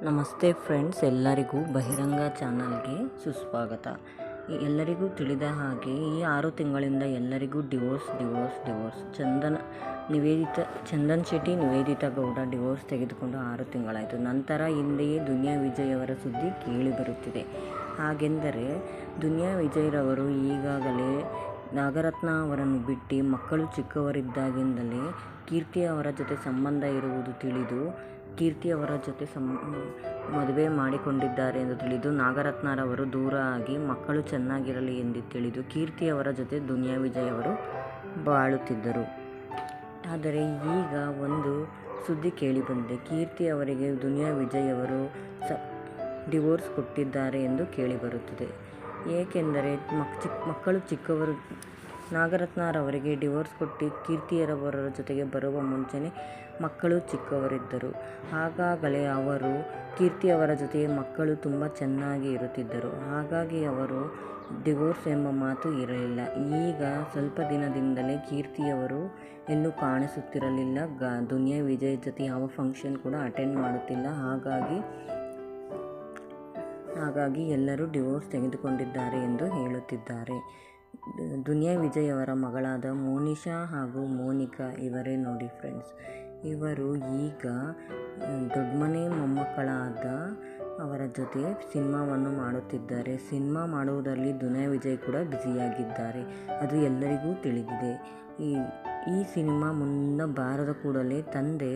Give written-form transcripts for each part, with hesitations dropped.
ನಮಸ್ತೆ ಫ್ರೆಂಡ್ಸ್, ಎಲ್ಲರಿಗೂ ಬಹಿರಂಗ ಚಾನಲ್ಗೆ ಸುಸ್ವಾಗತ. ಎಲ್ಲರಿಗೂ ತಿಳಿದ ಹಾಗೆ ಈ 6 ತಿಂಗಳಿಂದ ಎಲ್ಲರಿಗೂ ಡಿವೋರ್ಸ್. ಚಂದನ್ ಶೆಟ್ಟಿ ನಿವೇದಿತಾ ಗೌಡ ಡಿವೋರ್ಸ್ ತೆಗೆದುಕೊಂಡು 6 ತಿಂಗಳಾಯಿತು. ನಂತರ ಹಿಂದೆಯೇ ದುನಿಯಾ ವಿಜಯ್ ಅವರ ಸುದ್ದಿ ಕೇಳಿ ಬರುತ್ತಿದೆ. ಹಾಗೆಂದರೆ ದುನಿಯಾ ವಿಜಯ್ರವರು ಈಗಾಗಲೇ ನಾಗರತ್ನ ಅವರನ್ನು ಬಿಟ್ಟು ಮಕ್ಕಳು ಚಿಕ್ಕವರಿದ್ದಾಗಿಂದಲೇ ಕೀರ್ತಿ ಅವರ ಜೊತೆ ಸಂಬಂಧ ಇರುವುದು ತಿಳಿದು ಕೀರ್ತಿ ಅವರ ಜೊತೆ ಮದುವೆ ಮಾಡಿಕೊಂಡಿದ್ದಾರೆ ಎಂದು ತಿಳಿದು ನಾಗರತ್ನರವರು ದೂರ ಆಗಿ ಮಕ್ಕಳು ಚೆನ್ನಾಗಿರಲಿ ಎಂದು ತಿಳಿದು ಕೀರ್ತಿ ಅವರ ಜೊತೆ ದುನಿಯಾ ವಿಜಯ್ ಅವರು ಬಾಳುತ್ತಿದ್ದರು. ಆದರೆ ಈಗ ಒಂದು ಸುದ್ದಿ ಕೇಳಿಬಂದಿದೆ. ಕೀರ್ತಿ ಅವರಿಗೆ ದುನಿಯಾ ವಿಜಯ್ ಅವರು ಡಿವೋರ್ಸ್ ಕೊಟ್ಟಿದ್ದಾರೆ ಎಂದು ಕೇಳಿಬರುತ್ತದೆ. ಏಕೆಂದರೆ ಮಕ್ಕಳು ಚಿಕ್ಕವರು. ನಾಗರತ್ನರವರಿಗೆ ಡಿವೋರ್ಸ್ ಕೊಟ್ಟು ಕೀರ್ತಿಯವರ ಜೊತೆಗೆ ಬರುವ ಮುಂಚೆನೇ ಮಕ್ಕಳು ಚಿಕ್ಕವರಿದ್ದರು. ಆಗಾಗಲೇ ಅವರು ಕೀರ್ತಿಯವರ ಜೊತೆಗೆ ಮಕ್ಕಳು ತುಂಬ ಚೆನ್ನಾಗಿ ಇರುತ್ತಿದ್ದರು. ಹಾಗಾಗಿ ಅವರು ಡಿವೋರ್ಸ್ ಎಂಬ ಮಾತು ಇರಲಿಲ್ಲ. ಈಗ ಸ್ವಲ್ಪ ದಿನದಿಂದಲೇ ಕೀರ್ತಿಯವರು ಎಲ್ಲೂ ಕಾಣಿಸುತ್ತಿರಲಿಲ್ಲ. ದುನಿಯಾ ವಿಜಯ್ ಜೊತೆ ಯಾವ ಫಂಕ್ಷನ್ ಕೂಡ ಅಟೆಂಡ್ ಮಾಡುತ್ತಿಲ್ಲ. ಹಾಗಾಗಿ ಎಲ್ಲರೂ ಡಿವೋರ್ಸ್ ತೆಗೆದುಕೊಂಡಿದ್ದಾರೆ ಎಂದು ಹೇಳುತ್ತಿದ್ದಾರೆ. ದುನಿಯಾ ವಿಜಯ್ ಅವರ ಮಗಳಾದ ಮೋನಿಶಾ ಹಾಗೂ ಮೋನಿಕಾ ಇವರೇ ನೋಡಿ ಫ್ರೆಂಡ್ಸ್. ಇವರು ಈಗ ದೊಡ್ಡಮನೆ ಮೊಮ್ಮಕ್ಕಳಾದ ಅವರ ಜೊತೆ ಸಿನಿಮಾವನ್ನು ಮಾಡುತ್ತಿದ್ದಾರೆ. ಸಿನಿಮಾ ಮಾಡುವುದರಲ್ಲಿ ದುನಿಯಾ ವಿಜಯ್ ಕೂಡ ಬ್ಯುಸಿಯಾಗಿದ್ದಾರೆ. ಅದು ಎಲ್ಲರಿಗೂ ತಿಳಿದಿದೆ. ಈ ಸಿನಿಮಾ ಮುನ್ನ ಬಾರದ ಕೂಡಲೇ ತಂದೆ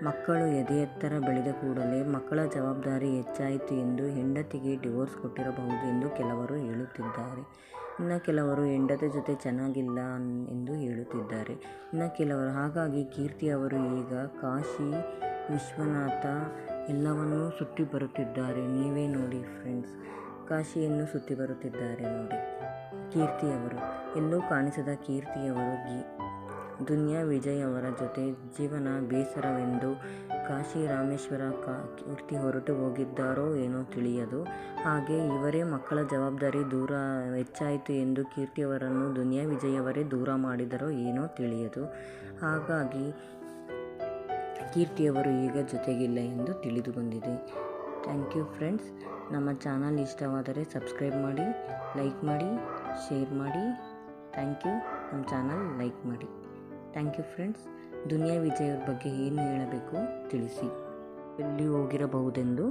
ಮಕ್ಕಳು ಎದೆ ಎತ್ತರ ಬೆಳೆದ ಕೂಡಲೇ ಮಕ್ಕಳ ಜವಾಬ್ದಾರಿ ಹೆಚ್ಚಾಯಿತು ಎಂದು ಹೆಂಡತಿಗೆ ಡಿವೋರ್ಸ್ ಕೊಟ್ಟಿರಬಹುದು ಎಂದು ಕೆಲವರು ಹೇಳುತ್ತಿದ್ದಾರೆ. ಇನ್ನು ಕೆಲವರು ಹೆಂಡತಿ ಜೊತೆ ಚೆನ್ನಾಗಿಲ್ಲ ಎಂದು ಹೇಳುತ್ತಿದ್ದಾರೆ. ಇನ್ನು ಕೆಲವರು ಹಾಗಾಗಿ ಕೀರ್ತಿ ಅವರು ಈಗ ಕಾಶಿ ವಿಶ್ವನಾಥ ಎಲ್ಲವನ್ನೂ ಸುತ್ತಿ ಬರುತ್ತಿದ್ದಾರೆ. ನೀವೇ ನೋಡಿ ಫ್ರೆಂಡ್ಸ್, ಕಾಶಿಯನ್ನು ಸುತ್ತಿ ಬರುತ್ತಿದ್ದಾರೆ ನೋಡಿ ಕೀರ್ತಿಯವರು. ಎಲ್ಲೂ ಕಾಣಿಸದ ಕೀರ್ತಿಯವರು ದುನಿಯಾ ವಿಜಯ್ ಅವರ ಜೊತೆ ಜೀವನ ಬೇಸರವೆಂದು ಕಾಶಿ ರಾಮೇಶ್ವರ ಕೀರ್ತಿ ಹೊರಟು ಹೋಗಿದ್ದಾರೋ ಏನೋ ತಿಳಿಯದು. ಹಾಗೆ ಇವರೇ ಮಕ್ಕಳ ಜವಾಬ್ದಾರಿ ದೂರ ಹೆಚ್ಚಾಯಿತು ಎಂದು ಕೀರ್ತಿಯವರನ್ನು ದುನಿಯಾ ವಿಜಯ್ ಅವರೇ ದೂರ ಮಾಡಿದರೋ ಏನೋ ತಿಳಿಯದು. ಹಾಗಾಗಿ ಕೀರ್ತಿಯವರು ಈಗ ಜೊತೆಗಿಲ್ಲ ಎಂದು ತಿಳಿದು ಬಂದಿದೆ. Thank you friends. ನಮ್ಮ ಚಾನಲ್ ಇಷ್ಟವಾದರೆ ಸಬ್ಸ್ಕ್ರೈಬ್ ಮಾಡಿ, ಲೈಕ್ ಮಾಡಿ, ಶೇರ್ ಮಾಡಿ. Thank you. ನಮ್ಮ ಚಾನಲ್ ಲೈಕ್ ಮಾಡಿ. Thank you friends. Duniya Vijay ಅವ್ರ ಬಗ್ಗೆ ಏನು ಹೇಳಬೇಕು ತಿಳಿಸಿ. ಎಲ್ಲಿ ಹೋಗಿರಬಹುದೆಂದು